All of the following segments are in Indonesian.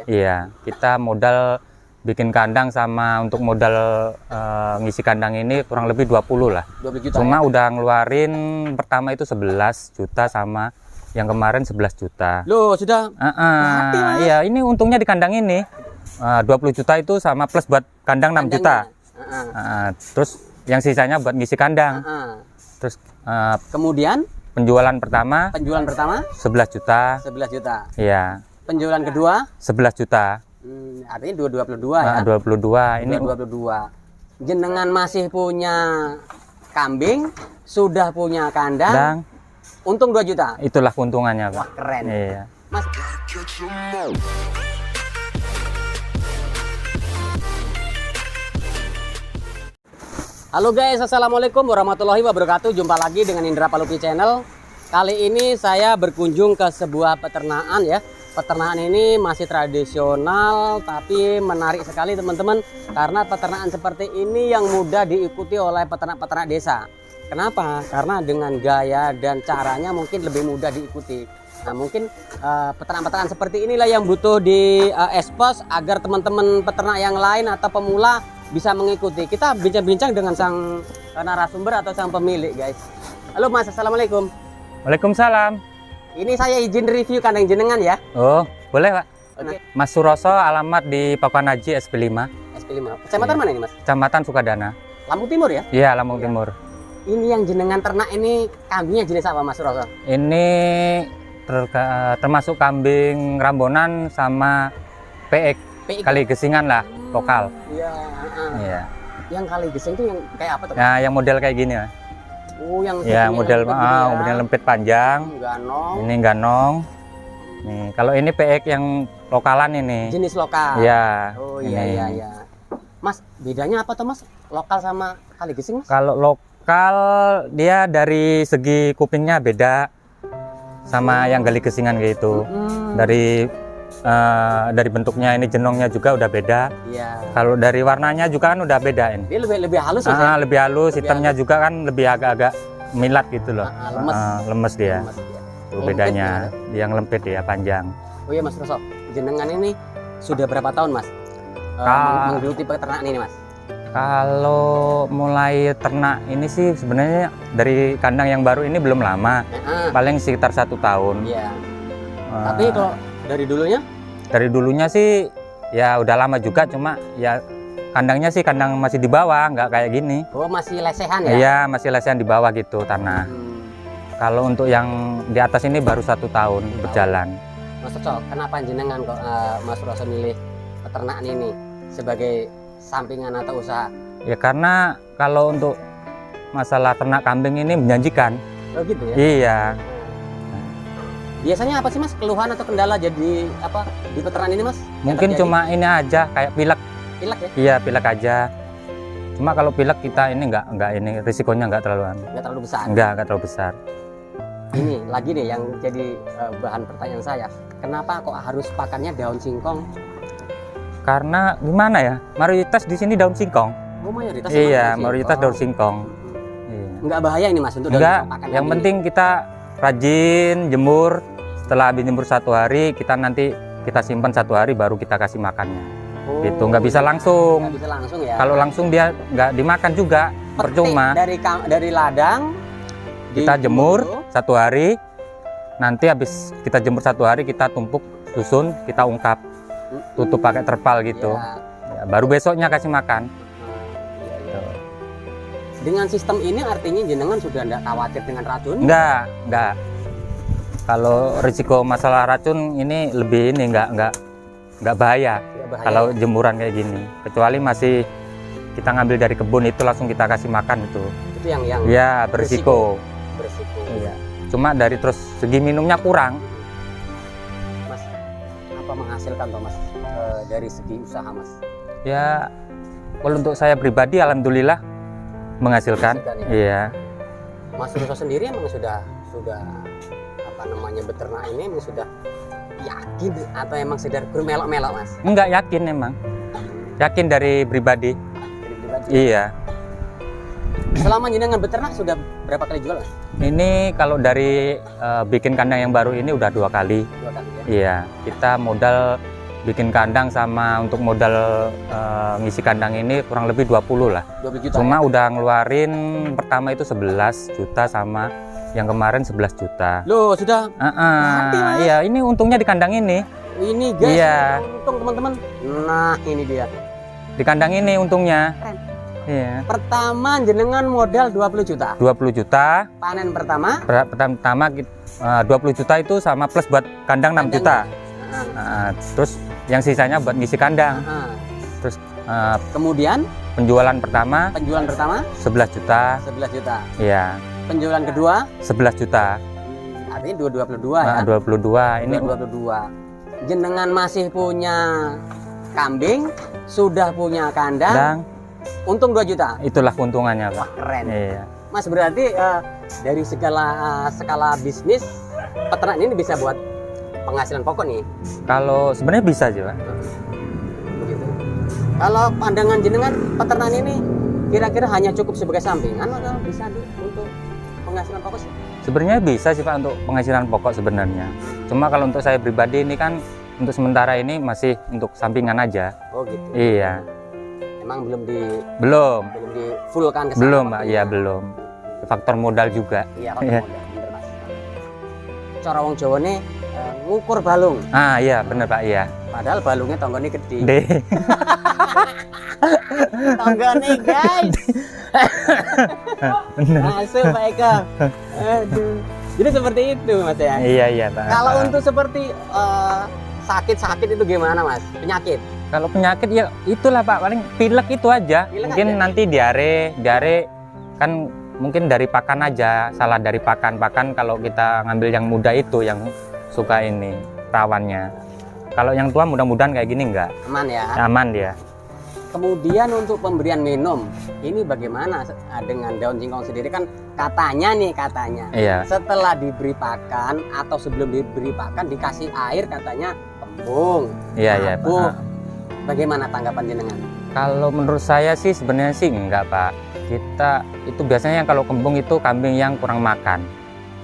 Iya, kita modal bikin kandang sama untuk modal ngisi kandang ini kurang lebih 20 lah. 20 juta. Cuma udah ngeluarin pertama itu 11 juta sama yang kemarin 11 juta. Loh, sudah mati, Mas. Iya, ini untungnya di kandang ini 20 juta itu sama plus buat kandang 6 juta. Terus yang sisanya buat ngisi kandang. Terus kemudian penjualan pertama 11 juta. 11 juta. Iya. Penjualan kedua 11 juta. Artinya 22 ya. 22. Ini 22. Jenengan masih punya kambing, sudah punya kandang. Untung 2 juta. Itulah keuntungannya, Pak. Wah, keren. Iya. Mas. Halo guys, assalamualaikum warahmatullahi wabarakatuh. Jumpa lagi dengan Indra Palupi Channel. Kali ini saya berkunjung ke sebuah peternakan ya. Peternakan ini masih tradisional tapi menarik sekali teman-teman, karena peternakan seperti ini yang mudah diikuti oleh peternak-peternak desa. Kenapa? Karena dengan gaya dan caranya mungkin lebih mudah diikuti. Nah, mungkin peternak-peternak seperti inilah yang butuh di expose agar teman-teman peternak yang lain atau pemula bisa mengikuti. Kita bincang-bincang dengan sang narasumber atau sang pemilik, guys. Halo Mas, assalamualaikum. Waalaikumsalam. Ini saya izin review kandang jenengan ya. Oh, boleh Pak. Oke. Mas Suroso, alamat di Pakuan Haji SP5. SP5. Kecamatan mana ini Mas? Kecamatan Sukadana. Lampung Timur ya? Iya, Lampung Timur. Ini yang jenengan ternak ini kambingnya jenis apa Mas Suroso? Ini termasuk kambing Rambonan sama PX. Kali Gesingan lah, lokal. Iya. Iya. Yang kali gesing itu yang kayak apa tuh? Nah, yang model kayak gini ya. Oh, yang Ya, model lempit panjang. Ganong. Ini ganong. Nih, kalau ini PX yang lokalan ini. Jenis lokal. Iya. Oh iya iya. Mas, bedanya apa tuh Mas? Lokal sama kali gesing Mas? Kalau lokal dia dari segi kupingnya beda sama yang gali gesingan gitu. Dari bentuknya ini jenongnya juga udah beda. Iya. Kalau dari warnanya juga kan udah beda ini. Dia lebih halus ya? Lebih halus, hitamnya juga kan lebih agak-agak milat gitu loh. Lemes dia. Tuh bedanya. Yang lempit ya, panjang. Oh iya Mas Roso, jenengan ini sudah berapa tahun Mas menggeluti peternakan ini Mas? Kalau mulai ternak ini sih sebenarnya dari kandang yang baru ini belum lama. Paling sekitar 1 tahun. Iya. Tapi kalau dari dulunya? Dari dulunya sih ya udah lama juga, cuma ya kandangnya sih kandang masih di bawah, nggak kayak gini. Oh, masih lesehan ya? Iya, masih lesehan di bawah gitu tanah. Kalau untuk yang di atas ini baru 1 tahun berjalan. Mas Roso, kenapa jenengan kok Mas Roso milih peternakan ini sebagai sampingan atau usaha? Ya karena kalau untuk masalah ternak kambing ini menjanjikan. Oh gitu ya? Iya. Biasanya apa sih Mas keluhan atau kendala jadi apa di peternakan ini Mas? Mungkin cuma ini aja kayak pilek. Pilek ya? Iya, pilek aja. Cuma kalau pilek kita ini nggak ini risikonya nggak terlalu besar. Nggak terlalu besar. Ini lagi nih yang jadi bahan pertanyaan saya. Kenapa kok harus pakannya daun singkong? Karena gimana ya? Mayoritas di sini daun singkong. Oh, mayoritas. Iya, mayoritas daun singkong. Iya. Nggak bahaya ini Mas untuk daun singkong? pakan? Yang penting kita rajin jemur. Setelah habis jemur 1 hari, kita simpan 1 hari baru kita kasih makannya. Oh, gitu, nggak bisa langsung. Nggak bisa langsung ya. Kalau langsung dia nggak dimakan juga, percuma. Dari ladang kita jemur 1 hari, nanti habis kita jemur 1 hari kita tumpuk, susun, kita ungkap, tutup pakai terpal gitu. Ya, baru besoknya kasih makan. Dengan sistem ini artinya jenengan sudah tidak khawatir dengan racun? Enggak. Kalau risiko masalah racun ini lebih ini nggak bahaya. Kalau jemuran kayak gini, kecuali masih kita ngambil dari kebun itu langsung kita kasih makan itu yang ya berisiko. Iya. Cuma dari terus segi minumnya kurang. Mas, apa menghasilkan toh Mas dari segi usaha Mas? Ya, kalau untuk saya pribadi alhamdulillah menghasilkan. Ya? Iya. Mas Roso sendiri emang sudah apa namanya beternak ini emang sudah yakin atau emang sedar melok-melok Mas? Enggak yakin emang. Yakin dari pribadi. Iya. Selama jenengan beternak sudah berapa kali jual Mas? Ini kalau dari bikin kandang yang baru ini udah 2 kali. 2 kali ya? Iya, kita modal bikin kandang sama untuk modal ngisi kandang ini kurang lebih 20 lah. 20 juta. Cuma udah ngeluarin pertama itu 11 juta sama yang kemarin 11 juta. Loh, sudah mati, Mas. Iya, ini untungnya di kandang ini. Ini guys, Iya. untung teman-teman. Nah, ini dia. Di kandang ini untungnya. Keren. Iya. Pertama jenengan modal 20 juta. 20 juta. Panen pertama Pertama 20 juta itu sama plus buat kandang 6 juta. Terus yang sisanya buat ngisi kandang. Terus Kemudian penjualan pertama penjualan pertama 11 juta. 11 juta. Iya. Penjualan kedua 11 juta. artinya 22 ya. 22. Ini 22. Jenengan masih punya kambing, sudah punya kandang, kandang. untung 2 juta. Itulah keuntungannya, Pak. Wah, keren. Iya. Mas, berarti dari skala bisnis peternak ini bisa buat penghasilan pokok nih. Kalau sebenarnya bisa sih, Pak. Begitu. Kalau pandangan jenengan peternak ini kira-kira hanya cukup sebagai sampingan atau bisa untuk penghasilan pokok sih? Sebenarnya bisa sih, Pak, untuk penghasilan pokok sebenarnya. Cuma kalau untuk saya pribadi ini kan untuk sementara ini masih untuk sampingan aja. Oh gitu. Iya. Emang belum Belum. di fullkan ke sana Belum, Pak. waktunya. Iya, belum. Faktor modal juga. Iya, faktor Iya. modal, bener Mas. Cara wong Jawa nih ngukur balung. Ah, iya, bener, Pak. Iya. Padahal balungnya tonggone gede. D. Tonggone guys. Bener. Masuk Pak Eka. Aduh. Jadi seperti itu Mas ya. Iya, iya, Pak. Kalau untuk seperti sakit-sakit itu gimana Mas? Penyakit? Kalau penyakit ya itulah, Pak, paling pilek itu aja. Pilek Mungkin aja? nanti diare kan mungkin dari pakan aja, salah dari pakan kalau kita ngambil yang muda itu yang suka ini rawannya. Kalau yang tua mudah-mudahan kayak gini enggak, Aman ya. aman dia. Kemudian untuk pemberian minum, ini bagaimana dengan daun singkong sendiri kan katanya Iya. setelah diberi pakan atau sebelum diberi pakan dikasih air katanya kembung. Iya, iya, mabuk. Pak. Bagaimana tanggapan jenengan? Kalau menurut saya sih sebenarnya sih enggak, Pak. Kita itu biasanya kalau kembung itu kambing yang kurang makan.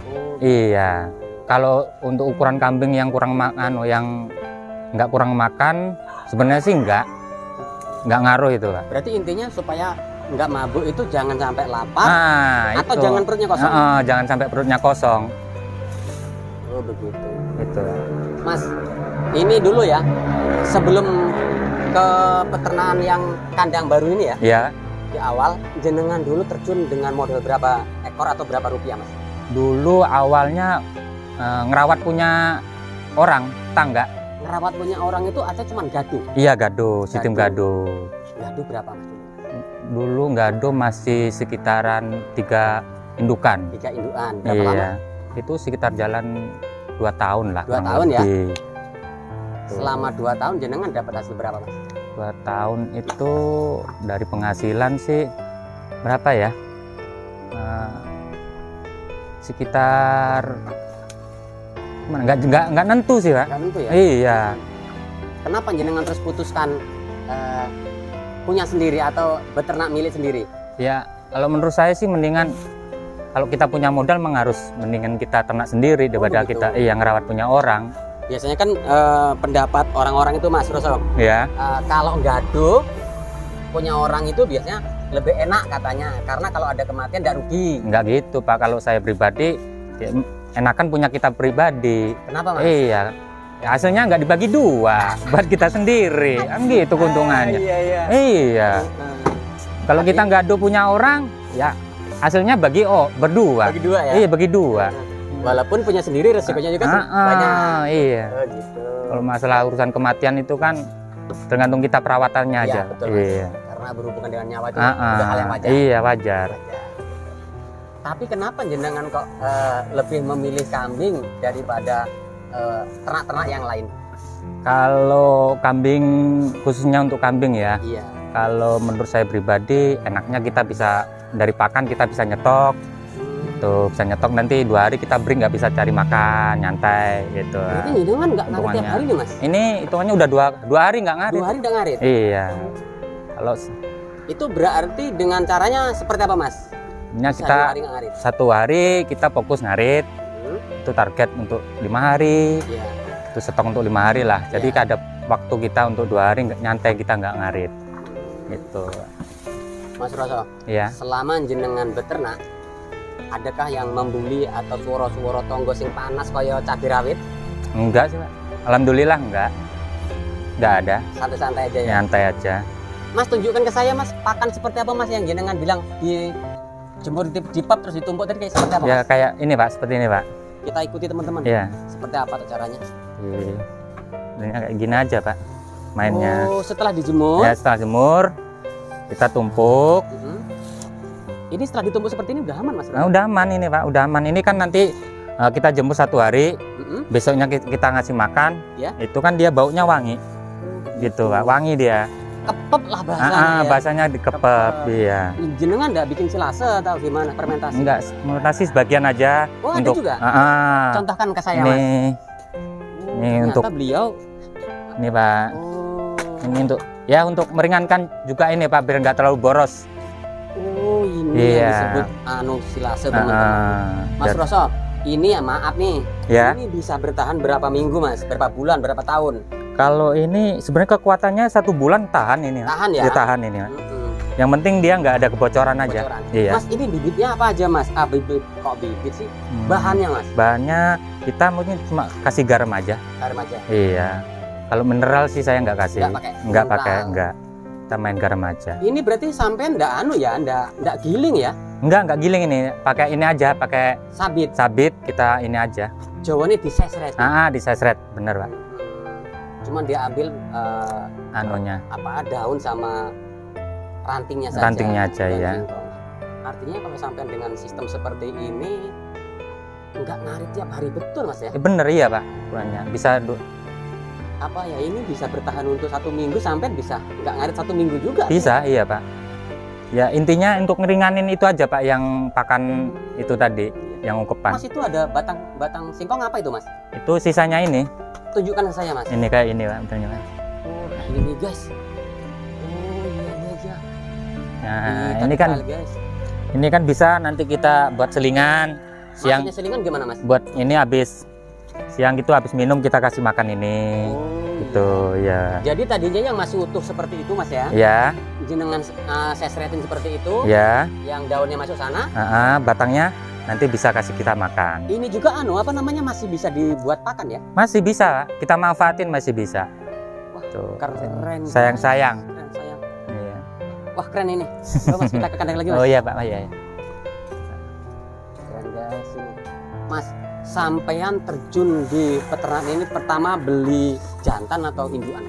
Oh, Iya. Kalau untuk ukuran kambing yang kurang makan, yang nggak kurang makan, sebenarnya sih nggak ngaruh itu, Pak. berarti intinya supaya nggak mabuk itu jangan sampai lapar Nah, atau itu. jangan perutnya kosong. Jangan sampai perutnya kosong. Oh begitu. Itu. Mas, ini dulu ya sebelum ke peternakan yang kandang baru ini ya. Ya, Di awal jenengan dulu terjun dengan modal berapa ekor atau berapa rupiah Mas? dulu awalnya ngerawat punya orang tangga. Ngerawat punya orang itu atau cuma gaduh? Iya, gado, sistem Gado. gado. Gaduh berapa Mas? Dulu gado masih sekitaran 3 indukan. 3 indukan. Berapa lama? Iya. Itu sekitar jalan 2 tahun lah. 2 kurang tahun ya? lebih. Selama 2 tahun jenengan dapat hasil berapa Mas? 2 tahun itu dari penghasilan sih berapa ya? Sekitar nggak nentu sih, Pak. Nggak tentu ya? Iya. Kenapa jenengan terus putuskan punya sendiri atau beternak milik sendiri? Ya, kalau menurut saya sih mendingan kalau kita punya modal mendingan kita ternak sendiri daripada begitu. kita ngerawat punya orang. Biasanya kan pendapat orang-orang itu Mas Rosok, Ya. kalau gaduh punya orang itu biasanya lebih enak katanya karena kalau ada kematian tidak rugi. Nggak gitu, Pak. Kalau saya pribadi ya, enakan punya kita pribadi. Kenapa Mas? Iya. Ya, hasilnya nggak dibagi 2 buat kita sendiri. Kan gitu keuntungannya. Iya, iya. Iya. Kalau kita nggak ada punya orang, ya hasilnya berdua. Bagi 2 ya? Iya, bagi 2. Walaupun punya sendiri resikonya juga banyak. Iya. Oh, gitu. Kalau masalah urusan kematian itu kan tergantung kita perawatannya Iya, aja. betul, Mas. Iya. Karena berhubungan dengan nyawa itu udah hal yang wajar. Iya, wajar. Wajar. Tapi kenapa jenengan kok lebih memilih kambing daripada ternak-ternak yang lain? Kalau kambing, khususnya untuk kambing ya, Iya. kalau menurut saya pribadi enaknya kita bisa dari pakan kita bisa nyetok. Tuh, bisa nyetok nanti 2 hari kita break nggak bisa cari makan, nyantai gitu. Berarti jenengan nggak ngarit tiap Hitungannya. hari nih Mas? Ini hitungannya udah 2 hari nggak ngarit. 2 hari nggak ngarit? Iya. Kalau Itu berarti dengan caranya seperti apa Mas? nya Bisa 2 kita hari nggak ngarit? 1 hari kita fokus ngarit, Hmm, itu target untuk 5 hari, Iya. itu stok untuk 5 hari lah. Jadi Iya. waktu kita untuk 2 hari nyantai, kita nggak ngarit gitu. Mas Roso, Iya. selama jenengan beternak, adakah yang membuli atau suara-suara tonggo sing panas kaya cabai rawit? Enggak sih Pak, alhamdulillah enggak ada, Santai-santai aja ya. nyantai aja. Mas, tunjukkan ke saya Mas, pakan seperti apa Mas yang jenengan bilang di jemur di pap terus ditumpuk tadi, kayak seperti apa Ya Mas? kayak ini Pak, seperti ini Pak. Kita ikuti teman-teman. Iya. Seperti apa tuh caranya? Ini kayak gini aja Pak mainnya. Oh, setelah dijemur. Ya setelah jemur kita tumpuk. Mhm. Ini setelah ditumpuk seperti ini udah aman Mas? Nah, udah aman ini Pak, udah aman. Ini kan nanti kita jemur 1 hari, Mhm. besoknya kita ngasih makan. Ya. Itu kan dia baunya wangi, gitu Pak, wangi dia. Kepep lah bahasanya. Ya. Bahasanya dikepep, iya. Jenengan enggak bikin silase atau gimana fermentasi? Enggak, fermentasi sebagian aja. Oh, ada untuk juga? Contohkan ke saya Mas. ini Ternyata untuk beliau. ini Pak. Oh. Ini untuk ya untuk meringankan juga ini Pak, biar nggak terlalu boros. Oh, ini Iya. yang disebut silase teman-teman. Mas Roso, ini ya maaf nih. Ya. Ini bisa bertahan berapa minggu Mas? Berapa bulan? Berapa tahun? Kalau ini sebenarnya kekuatannya 1 bulan tahan ini. Tahan ya? Ya tahan ini. Pak. Mm-mm. Yang penting dia nggak ada kebocoran aja. Bocoran. Iya. Mas, ini bibitnya apa aja Mas? Bibit kok bibit sih? Bahannya Mas? Bahannya kita mungkin cuma kasih garam aja. Garam aja. Iya. Kalau mineral sih saya nggak kasih. Nggak pakai Nggak mineral. pakai, nggak. Kita main garam aja. Ini berarti sampai ndak giling ya? Nggak giling ini. Pakai ini aja, pakai Sabit. sabit kita ini aja. Jawane disesret. Disesret, bener Pak. Cuman dia ambil Anunya. daun sama rantingnya saja. Rantingnya aja, dan ya. singkong. Artinya kalau sampai dengan sistem seperti ini nggak ngarit tiap hari betul Mas ya? Bener iya Pak. Bulannya bisa Apa ya, ini bisa bertahan untuk 1 minggu sampai bisa nggak ngarit 1 minggu juga? bisa iya Pak. Ya intinya untuk ngeringanin itu aja Pak, yang pakan itu tadi, yang ungkepan. Mas, itu ada batang singkong apa itu Mas? Itu sisanya ini. Tunjukkan ke saya Mas. Ini kayak ini Pak, bentarnya Pak. Oh, ini guys. Oh iya aja. Nah, ini kan bisa nanti kita buat selingan. Siang Maksudnya selingan gimana Mas? buat ini habis siang gitu, habis minum kita kasih makan ini. Oh, Gitu ya. Jadi tadinya yang masih utuh seperti itu Mas ya? Ya, Jenengan sesretin seperti itu, ya. yang daunnya masuk sana. Batangnya nanti bisa kasih kita makan. Ini juga masih bisa dibuat pakan ya? Masih bisa, kita manfaatin masih bisa. Wah, Tuh. keren. Sayang-sayang. Keren, sayang. Iya. Wah, keren ini. Coba Mas, kita ke kandang lagi Mas. Oh iya Pak, iya. Keren guys ini. Mas, sampean terjun di peternakan ini pertama beli jantan atau indukan?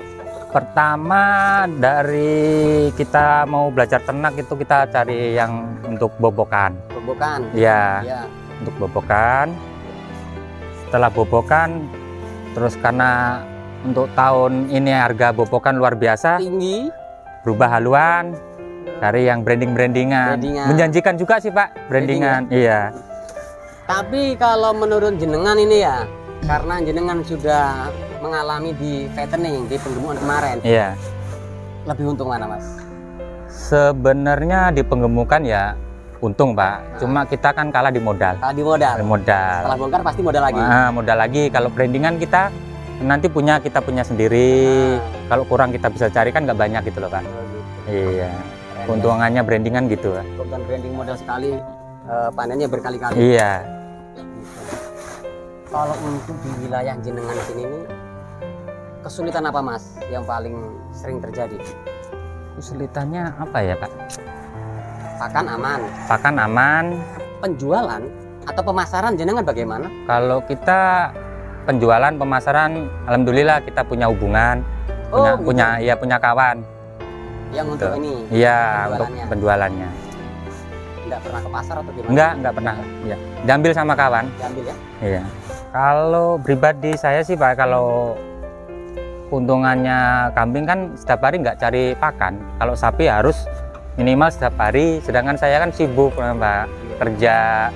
Pertama dari kita mau belajar ternak itu kita cari yang untuk bobokan. Bobokan. Iya, Ya. untuk bobokan. Setelah bobokan, terus karena untuk tahun ini harga bobokan luar biasa, Tinggi. berubah haluan, cari yang brandingan. Brandingan. Menjanjikan juga sih Pak, brandingan. Iya. Tapi kalau menurut jenengan ini ya, karena jenengan sudah mengalami di fattening, di penggemukan kemarin, Iya. lebih untung mana Mas? Sebenarnya di penggemukan ya untung Pak. Cuma kita kan kalah di modal. Kalau di modal, Modal. setelah bongkar pasti modal lagi. Modal lagi. Kalau brandingan kita nanti kita punya sendiri. Kalau kurang kita bisa cari kan nggak banyak gitu loh Pak. Iya. Keuntungannya brandingan gitu Pak. Bukan branding modal sekali, panennya berkali-kali. Iya. Kalau untuk di wilayah jenengan sini ini, kesulitan apa Mas yang paling sering terjadi? Kesulitannya apa ya Pak? Pakan aman, Pakan aman. penjualan atau pemasaran jenengan bagaimana? Kalau kita penjualan pemasaran, alhamdulillah kita punya hubungan, Oh, punya kawan. Yang untuk Betul. ini Iya, untuk penjualannya. penjualannya. Nggak pernah ke pasar atau gimana? Enggak pernah. Iya. Diambil sama kawan. Diambil ya? Iya. Kalau pribadi saya sih Pak, kalau keuntungannya kambing kan setiap hari nggak cari pakan. Kalau sapi harus minimal setiap hari. Sedangkan saya kan sibuk Pak, kerja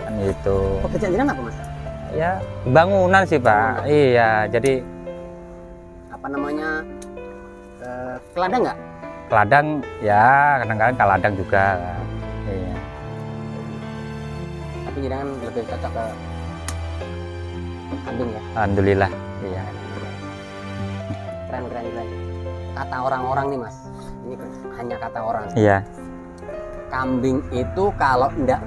kan gitu. Pekerjaan jenengan apa Mas? Ya bangunan sih Pak. Iya. Jadi Apa namanya? Keladang nggak? keladang ya kadang-kadang keladang juga. Iya. Tapi jenengan lebih cocok ke kambing ya? Alhamdulillah. Iya. keren. Kata orang-orang nih Mas, ini hanya kata orang. Iya. Kambing itu kalau ndak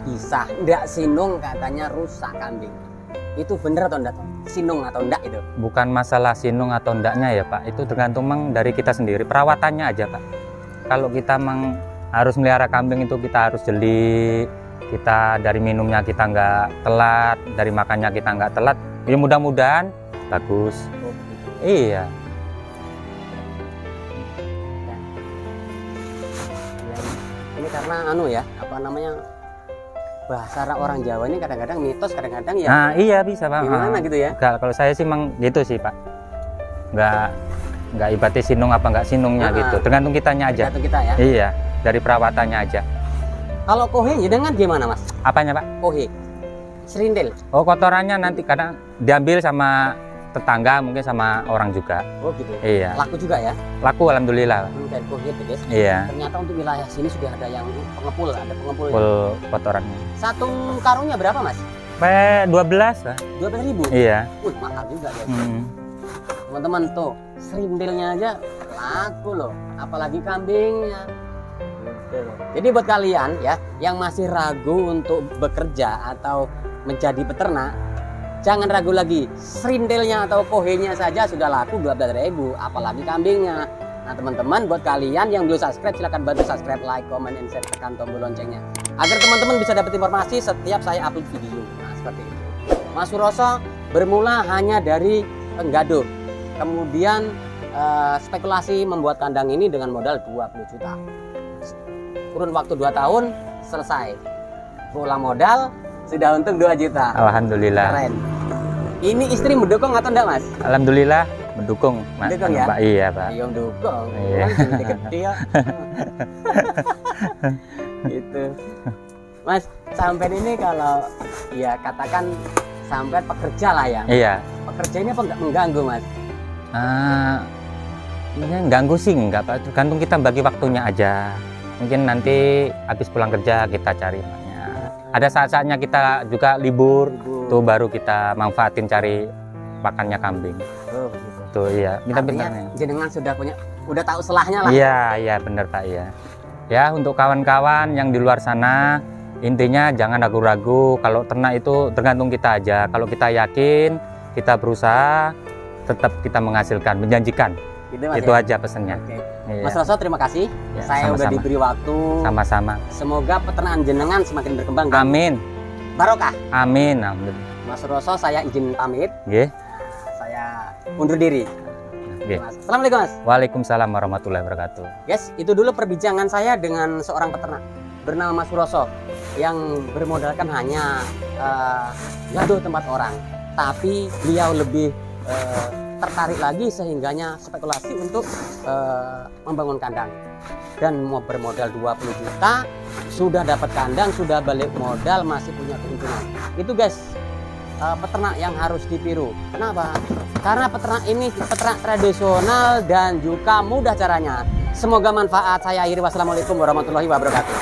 sinung katanya rusak kambing. Itu bener atau enggak? Sinung atau enggak itu? Bukan masalah sinung atau endaknya ya Pak, itu tergantung mang dari kita sendiri, perawatannya aja Pak. Kalau kita mang harus melihara kambing itu kita harus jeli, kita dari minumnya kita nggak telat, dari makannya kita nggak telat, ya mudah-mudahan bagus. Oh, gitu. Iya. Ini karena ya, apa namanya, bahasa orang Jawa ini kadang-kadang mitos, kadang-kadang ya. Nah iya bisa Pak. Gimana gitu ya? Kalau saya sih mang gitu sih Pak, nggak ibaratnya sinung apa nggak sinungnya gitu, tergantung kitanya aja. Tergantung kita ya. Iya, dari perawatannya aja. Kalau kohe jenengan gimana Mas? Apanya Pak? Kohe, serindel. Oh, kotorannya nanti kadang diambil sama tetangga, mungkin sama orang juga. Oh gitu. Iya. Laku juga ya? Laku alhamdulillah. Dan kohe itu guys. Iya. Ternyata untuk wilayah sini sudah ada yang pengepul, ada pengepul. Full kotorannya. Satu karungnya berapa Mas? 12 lah. 12.000. Iya. Mahal juga ya. Teman-teman tuh, serindelnya aja laku loh, apalagi kambingnya. Gitu. Jadi buat kalian ya yang masih ragu untuk bekerja atau menjadi peternak, jangan ragu lagi. Serindelnya atau kohenya saja sudah laku 12.000, apalagi kambingnya. Nah teman-teman, buat kalian yang belum subscribe, silahkan bantu subscribe, like, comment, and share, tekan tombol loncengnya agar teman-teman bisa dapat informasi setiap saya upload video. Nah seperti itu. Mas Suroso bermula hanya dari penggaduh, kemudian spekulasi membuat kandang ini dengan modal 20 juta. Kurun waktu 2 tahun selesai. Pulang modal sudah untung 2 juta. Alhamdulillah. Keren. Ini istri mendukung atau enggak Mas? Alhamdulillah mendukung Mas. Mendukung ya? Pak. Iya Pak. Iya mendukung. Iya. Gede ya. Gitu. Mas, sampai ini kalau ya katakan sampai pekerja lah ya. Iya. Pekerja ini apa enggak mengganggu Mas? Ini ganggu sih enggak Pak, tergantung kita bagi waktunya aja. Mungkin nanti habis pulang kerja kita cari maknya. Ada saat-saatnya kita juga libur, tuh baru kita manfaatin cari pakannya kambing. Oh, begitu. Tuh iya, kita Artinya jenengan udah tahu selahnya lah. Iya benar Pak iya. Ya untuk kawan-kawan yang di luar sana, intinya jangan ragu-ragu. Kalau ternak itu tergantung kita aja. Kalau kita yakin, kita berusaha, tetap kita menghasilkan, menjanjikan. Gitu, Mas, itu ya? aja pesannya. Oke. Iya. Mas Roso terima kasih. Ya, Saya udah diberi waktu. Sama-sama. Semoga peternakan jenengan semakin berkembang. Amin. Barokah. Amin. Mas Roso saya izin pamit. Nggih. Saya undur diri. Nggih. Assalamualaikum Mas. Waalaikumsalam warahmatullahi wabarakatuh. Guys, itu dulu perbincangan saya dengan seorang peternak bernama Mas Roso yang bermodalkan hanya gaduh tempat orang, tapi beliau lebih tertarik lagi sehingganya spekulasi untuk membangun kandang dan mau bermodal 20 juta sudah dapat kandang, sudah balik modal, masih punya keuntungan. Itu guys, peternak yang harus ditiru. Kenapa? Karena peternak ini peternak tradisional dan juga mudah caranya. Semoga manfaat. Saya akhiri. Wassalamualaikum warahmatullahi wabarakatuh.